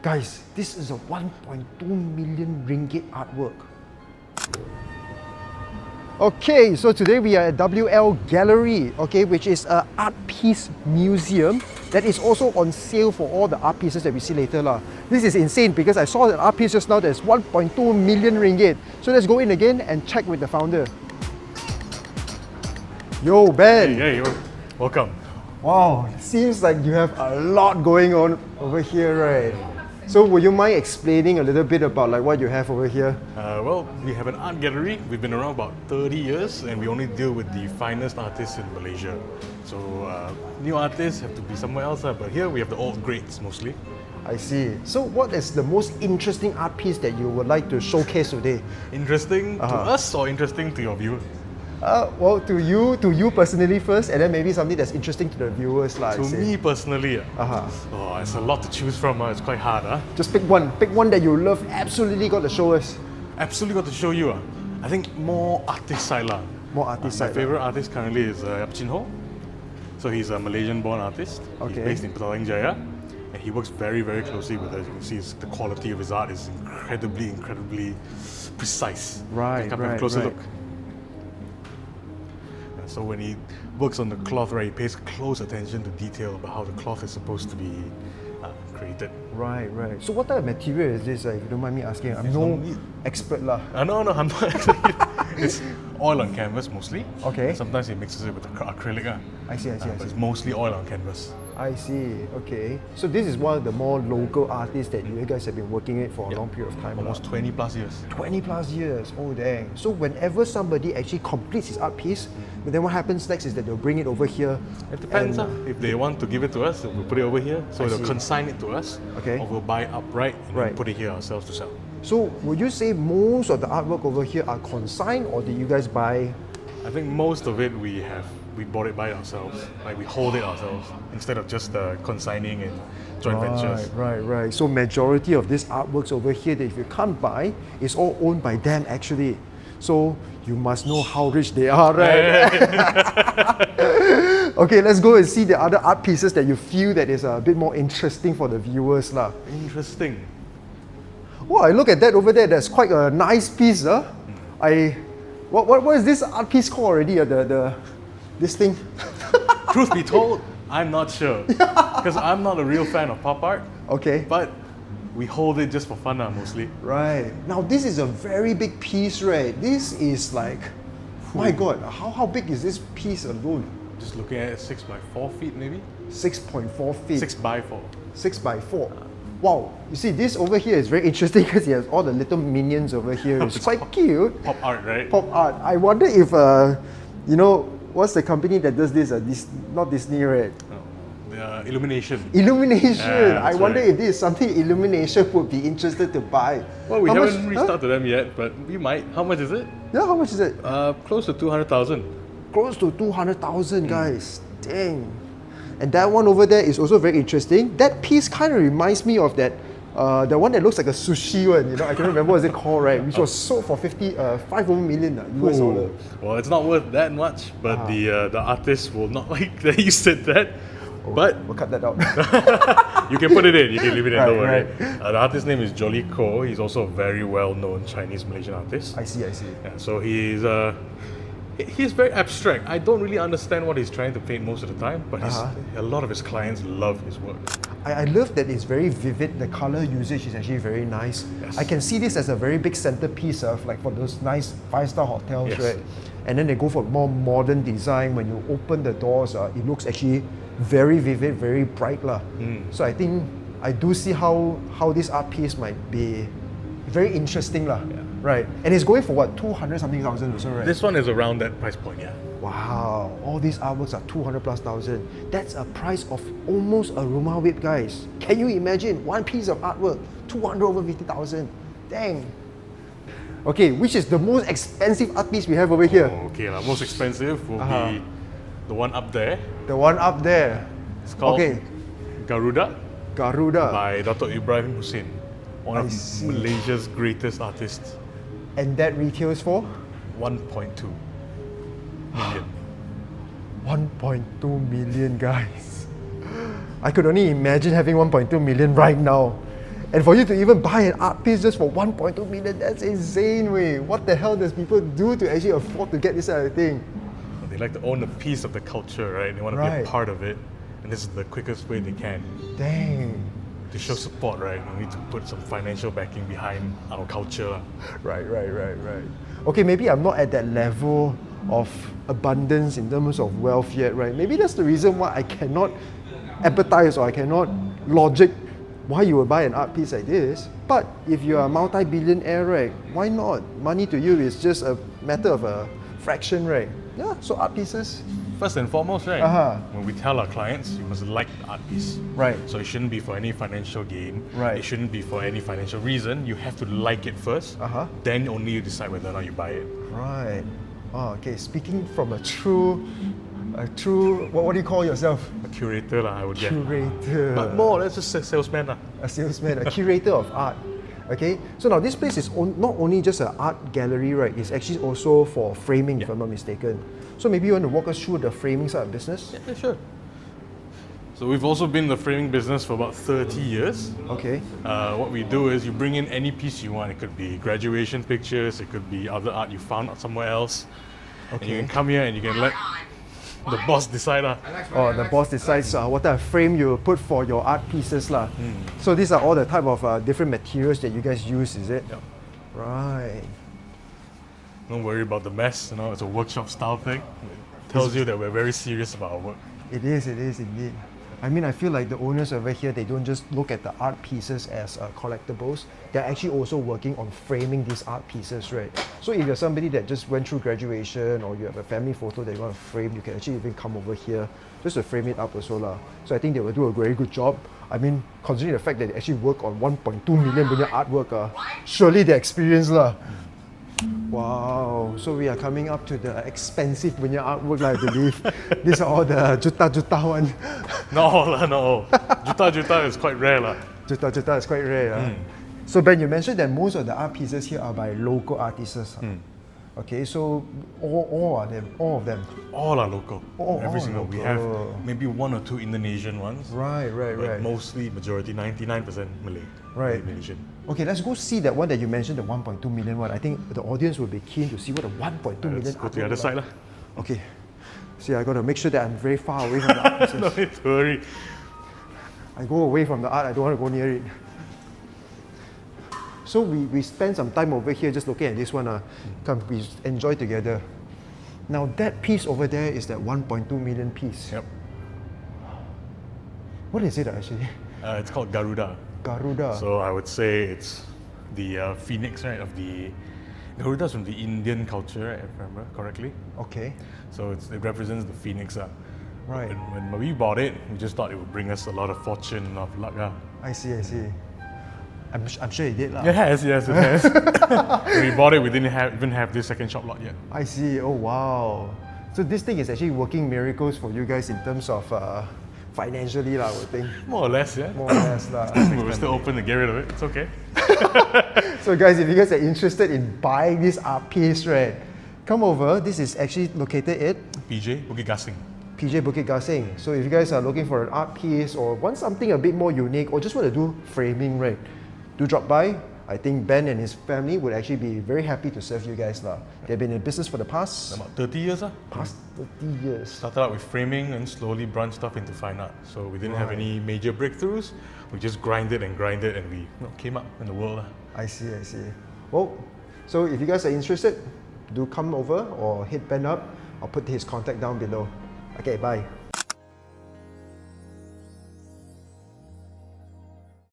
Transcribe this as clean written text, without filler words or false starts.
Guys, this is a 1.2 million ringgit artwork. Okay, so today we are at WL Gallery, okay, which is an art piece museum that is also on sale for all the art pieces that we see later lah. This is insane because I saw an art piece just now that's 1.2 million ringgit. So let's go in again and check with the founder. Yo, Ben. Hey, welcome. Wow, seems like you have a lot going on over here, right? So would you mind explaining a little bit about like what you have over here? Well, we have an art gallery. We've been around about 30 years and we only deal with the finest artists in Malaysia. So new artists have to be somewhere else, but here we have the old greats mostly. I see. So what is the most interesting art piece that you would like to showcase today? Interesting to us or interesting to your viewers? Well, to you personally first, and then maybe something that's interesting to the viewers. To me personally, it's a lot to choose from. It's quite hard. Just pick one that you love, absolutely got to show us. Absolutely got to show you. I think more artist side. More artist side. My favorite artist currently is Yap Chin Ho. So he's a Malaysian-born artist. Okay. He's based in Petaling Jaya. And he works very, very closely with us. You can see the quality of his art is incredibly precise. Right, Come have a closer look. So when he works on the cloth, right, he pays close attention to detail about how the cloth is supposed to be created. Right. So what type of material is this, if you don't mind me asking? I'm no expert lah. No, I'm not actually. It's oil on canvas mostly. Okay. And sometimes he mixes it with acrylic. I see. But it's mostly oil on canvas. I see, okay. So this is one of the more local artists that you guys have been working with for a long period of time. Almost 20 plus years. 20 plus years, oh dang. So whenever somebody actually completes his art piece, but then what happens next is that they'll bring it over here. It depends. If they want to give it to us, we'll put it over here. So they'll consign it to us. Okay. Or we'll buy it outright and then put it here ourselves to sell. So would you say most of the artwork over here are consigned, or did you guys buy? I think most of it we bought it by ourselves. Like we hold it ourselves instead of just consigning and joint ventures. Right. So majority of these artworks over here that if you can't buy, it's all owned by them actually. So you must know how rich they are, right? Okay, let's go and see the other art pieces that you feel that is a bit more interesting for the viewers lah. Interesting. Oh, I look at that over there. That's quite a nice piece, What is this art piece called already? This thing. Truth be told, I'm not sure because I'm not a real fan of pop art. Okay. But we hold it just for fun mostly. Right. Now this is a very big piece, right? This is like, my God, how big is this piece alone? Just looking at it, 6 by 4 feet maybe. 6.4 feet. 6 by 4. 6 by 4. Wow, you see this over here is very interesting because he has all the little minions over here. It's quite cute. Pop art, right? Pop art. I wonder if, what's the company that does this? Not Disney, right? Illumination. Illumination. I wonder if this is something Illumination would be interested to buy. Well, we haven't reached out to them yet, but we might. How much is it? Yeah, how much is it? Close to 200,000. Close to 200,000, guys. Dang. And that one over there is also very interesting. That piece kind of reminds me of that, the one that looks like a sushi one. I can't remember what it's called, right? Which was sold for 5 million US dollar. Well, it's not worth that much, but the artist will not like that you said that. But we'll cut that out. You can put it in. You can leave it in. Don't worry. Right. The artist's name is Jolly Ko. He's also a very well-known Chinese Malaysian artist. I see. Yeah, so he's very abstract. I don't really understand what he's trying to paint most of the time, but a lot of his clients love his work. I love that it's very vivid. The color usage is actually very nice. Yes. I can see this as a very big centerpiece of like for those nice 5-star hotels, Yes. right? And then they go for more modern design. When you open the doors, it looks actually very vivid, very bright lah. So I think I do see how this art piece might be very interesting lah. Yeah. Right? And it's going for what, 200 something thousand or so, right? This one is around that price point, yeah. Wow, all these artworks are 200 plus thousand. That's a price of almost a Roma whip, guys. Can you imagine one piece of artwork, 200 over 50,000? Dang. Okay, which is the most expensive art piece we have over here? Okay, most expensive will be the one up there. The one up there. It's called Garuda Garuda. by Dato' Ibrahim Hussein, one of Malaysia's greatest artists. And that retails for? 1.2 million. 1.2 million, guys. I could only imagine having 1.2 million right now. And for you to even buy an art piece just for 1.2 million, that's insane, way. What the hell does people do to actually afford to get this kind of thing? They like to own a piece of the culture, right? They want to be a part of it, and this is the quickest way they can. Dang. To show support, right? We need to put some financial backing behind our culture. Right. Okay, maybe I'm not at that level of abundance in terms of wealth yet, right? Maybe that's the reason why I cannot empathize or I cannot logic why you would buy an art piece like this. But if you're a multi-billionaire, right, why not? Money to you is just a matter of a fraction, right? Yeah, so art pieces. First and foremost, right, when we tell our clients, you must like the art piece. Right. So it shouldn't be for any financial gain. Right. It shouldn't be for any financial reason. You have to like it first. Then only you decide whether or not you buy it. Right. Oh, okay. Speaking from a true, what do you call yourself? A curator, I would guess. Curator. But more, let's just say salesman. A salesman, a curator of art. Okay, so now this place is not only just an art gallery, right? It's actually also for framing, if I'm not mistaken. So maybe you want to walk us through the framing side of business? Yeah, sure. So we've also been in the framing business for about 30 years. Okay. What we do is you bring in any piece you want. It could be graduation pictures, it could be other art you found somewhere else. Okay. And you can come here and you can let the boss decide. Oh, the boss decides what type of frame you put for your art pieces. So these are all the type of different materials that you guys use, is it? Yep. Right. Don't worry about the mess, it's a workshop style thing. It tells you that we're very serious about our work. It is indeed. I mean, I feel like the owners over here, they don't just look at the art pieces as collectibles. They're actually also working on framing these art pieces, right? So if you're somebody that just went through graduation or you have a family photo that you want to frame, you can actually even come over here just to frame it up also. So I think they will do a very good job. I mean, considering the fact that they actually work on 1.2 million vineyard artwork, surely they're experienced. Wow, so we are coming up to the expensive vineyard artwork, I believe. These are all the juta one. No. Juta is quite rare. Juta is quite rare. So Ben, you mentioned that most of the art pieces here are by local artists. Okay, so all of them? All are local. Every single. Local. We have maybe one or two Indonesian ones. Right. Mostly, majority, 99% Malay. Right. Indonesian. Okay, let's go see that one that you mentioned, the 1.2 million one. I think the audience will be keen to see what the 1.2 million Let's go to the other side. Okay. See, I got to make sure that I'm very far away from the art pieces. No need to worry. I go away from the art, I don't want to go near it. So we spend some time over here just looking at this one. Come, we enjoy together. Now that piece over there is that 1.2 million piece. Yep. What is it actually? It's called Garuda. Garuda. So I would say it's the phoenix, right, of the... Garuda's from the Indian culture, right, if I remember correctly. Okay. So it represents the phoenix. Right. When we bought it, we just thought it would bring us a lot of fortune, of luck. I see. I'm sure it did. Yes, it has. When we bought it, we didn't even have this second shop lot yet. I see. Oh, wow. So this thing is actually working miracles for you guys in terms of financially, I would think. More or less, yeah. More or less. We're still open to get rid of it. It's okay. So guys, if you guys are interested in buying this art piece, right, come over. This is actually located at PJ, Bukit Gasing. PJ Bukit Gasing. So if you guys are looking for an art piece or want something a bit more unique or just want to do framing, right, do drop by. I think Ben and his family would actually be very happy to serve you guys. They've been in business for the past... About 30 years. Past 30 years. Started out with framing and slowly branched off into fine art. So we didn't have any major breakthroughs. We just grinded and we came up in the world. I see. Well, so if you guys are interested, do come over or hit Ben up. I'll put his contact down below. Okay, bye.